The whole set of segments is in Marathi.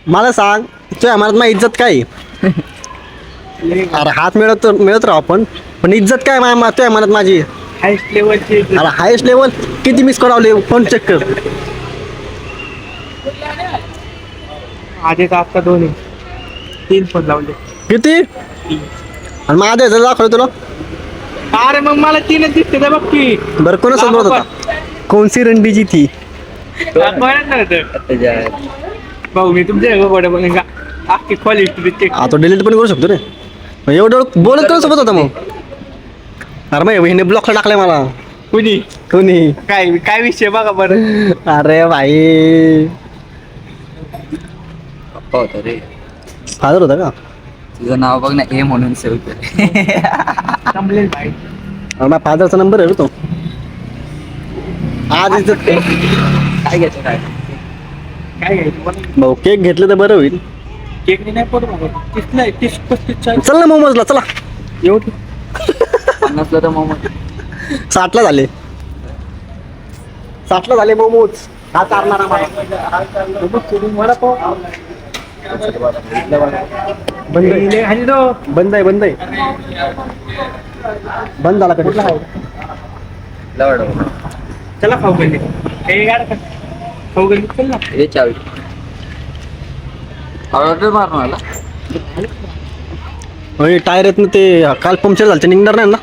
मला सांग तुझ्या मनात माझी इज्जत काय आहे? अरे हात मिळत राहू आपण, पण इज्जत काय तुझ्या मनात माझी? हायस्ट लेवलची अरे हायस्ट लेवल किती मिस करावले फोन चेक कर. आधीच आता दोन्ही 3 फोन लावले. किती आणि माझ्या जर दाखवलं तुला. अरे मग मला 3च दिसते ते बघ की. बरं कोण समजत होता कोणसी रणबीजी थी. भाऊ मी तुमच्या गोड्या बोलेन का अख्खी क्वालिटी चेक. तो डिलीट पण करू शकतो रे. मग एवढं बोलत कोण सोबत होता मग? अरे मग हिने ब्लॉकला टाकलाय मला. कुणी कोणी? काय काय विषय बघा बरं. अरे भाई पप्पा होता रे. फादर होता का? तुझं नाव बघ ना ए म्हणून सेव्ह कर. जमलेल भाई. माझ्या फादरचा नंबर आहे रे तो. आज इज्जत काय घ्यायचं काय काय घ्यायचं मला भाऊ केक घेतलं तर बरं होईल. केक नाही पडू बाबा. 30 चल ना मोमोजला चला. एवढी 50ला तर मग 60ला झाले. 60ला झाले मोमोज. हा चालणार आम्हाला. वडापाव बंद आहे. आणि तो बंद आहे बंद आहे. बंद झाला कुठला आहे? लवड चला खाऊ गल्ली. हे गाड का खाऊ गल्ली चल ना. हे चावी ऑर्डर मारून आला. टायर आहेत ना ते काल पंक्चर झालं ते निघणार नाही ना.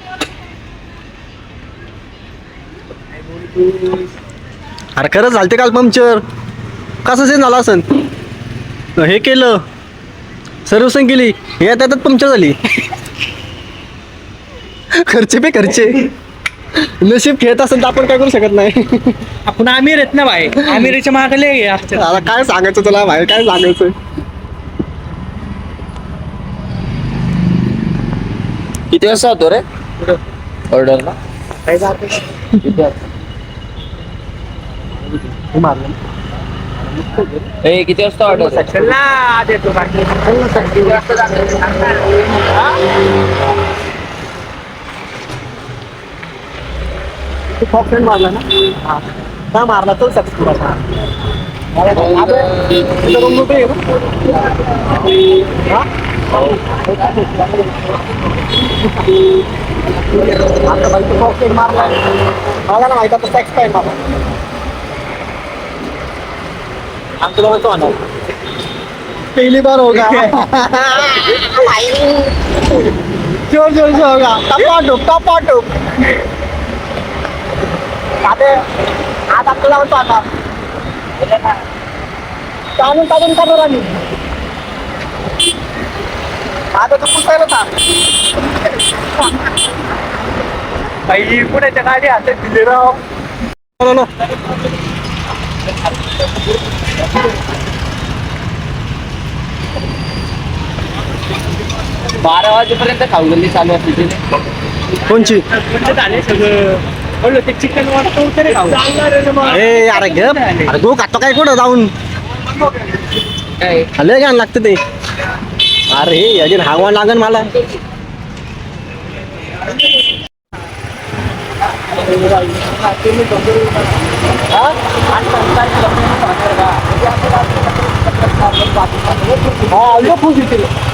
अरे खरंच झालं ते काल पंक्चर. कसं से झालं असन. हे केलं सर्व्हिसिंग केली यात त्यात पंक्चर झाली. खर्चे पे खर्चे. नशीब खेळत असेल तर आपण काय करू शकत नाही. आपण आमिर आहेत ना भाई. आमिरच्या मागले आता काय सांगायचं तुला बाहेर काय सांगायचं. किती वाजता होतो रे ऑर्डरला? ए किती वाजता ऑर्डर? चल ना आज येतो बाकी. तू फॉक्सन मारला ना. हा का मारला तो सक्सेसफुल आता. आता भाई तो फॉक्सन मारला मला ना माहिती आता सेक्स टाइम मारला. हम तुला म्हणतो ना पहली बार होगा. जोर जोर से होगा. टपाटूप आज आपल्याला म्हणतो आता काढून करणार आम्ही. आता तू पुसायला था भाई पुण्याच्या गाडी हातात दिले राव. ना. 12 वाजेपर्यंत खाऊ गल्ली चालू असते तिथे. कोणची? झाले सगळं. बोललो ते चिकन वाटतो तरी खाऊ. ए अरे गप. अरे गो खातो काय कुठं जाऊन. काय लय घाण लागतं ते. अरे अजून हागवा लागन मला.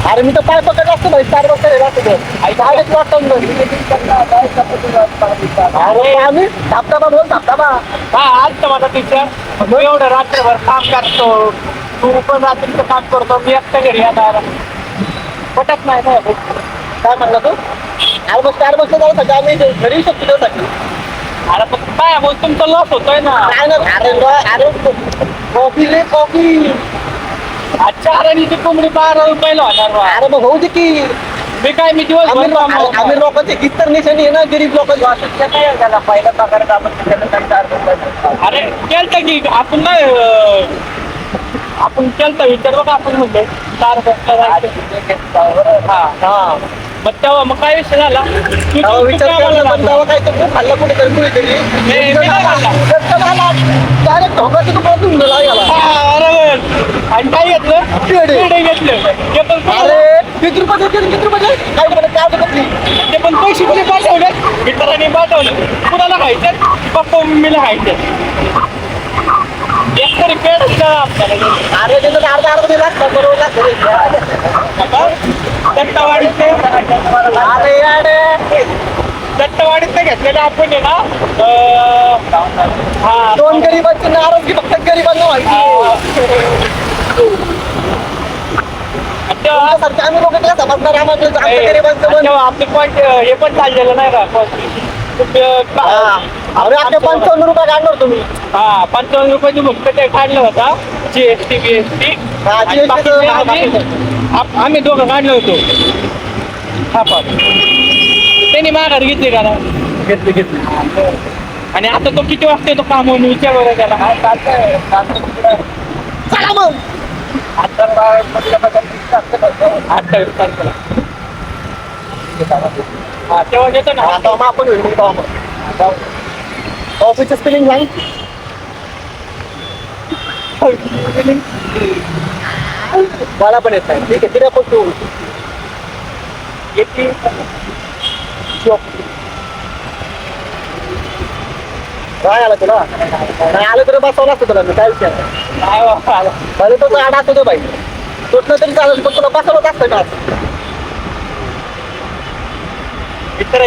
अरे मी तर पाय पकड असतो भाई. 4 वाजता अरे आम्ही धापताबा बोल धापताबा. हा आज तर माझा टीचर तू एवढं रात्रभर काम करतो. तू पण रात्रीचं काम करतो. मी एकट्या घरी येणार पटत नाही ना. काय म्हणला तू? अरे मग 4 वाजता जाऊ सकाळ आम्ही घरी येऊ शकतो त्यासाठी. अरे पण काय बोल तुमचा लॉस होतोय ना. काय ना अरे कॉफी ले कॉफी. अच्छा आणि ती कोंबडी 12 रुपयाला होणार बा. अरे मग होऊ दे की. मी काय मी दिवस आम्ही लोकांची इतर निशाणी आहे ना गरीब लोकांची. पहिला पगार अरे केलतं की आपण नाही आपण केलतं विचार बघा आपण म्हणले 4 हा मग तेव्हा मग काय विषय झाला. विचार केला पण तेव्हा काय तो खूप खाल्ला कुठेतरी कुठेतरी. डायरेक्ट ढोकाचं तू बसून गेला याला. आणि काय घेतलं पेढे घेतलं. ते पण अरे किती रुपये काय म्हणत काय होतं ती. ते पण पैसे कुठे पाठवले मित्रांनी पाठवले. कुणाला खायचं पप्पा मम्मीला खायचं. एक तरी पेढ आपल्याला. अरे त्याचं अर्धा दिला आपल्याला आपण आहे ना हा दोन गरिबांची नाराजगी फक्त गरिबांना व्हायची सारखे आम्ही लोक काय समजणार आम्हाला आमच्या गरिबांचं पण आपले पॉईंट हे पण चाललेलं नाही का अरे आपले 55 रुपये काढणार तुम्ही हा 55 रुपयाची मुक्त ते काढलं होता जीएसटी बीएसटी हा, GST चं आम्ही दोघं काढलो होतो हा पण त्यांनी माघार घेतली का ना घेतली आणि आता तो किती वाजता येतो कामावून विचार बरं त्याला चला मग 28 तारखेला हा तेव्हा येतो ना आता मग आपण होईल मग ऑफिसचं स्पेलिंग सांग मला पण येत नाही ठीक आहे तिला पण तू येते काय आलं तुला नाही आलं तरी बसवलं असतं तुला मी काय विषय काय बाबा भले तो आठ असतो बाई तुटलं तरी चालेल पण तुला बसवलं असतं का मित्र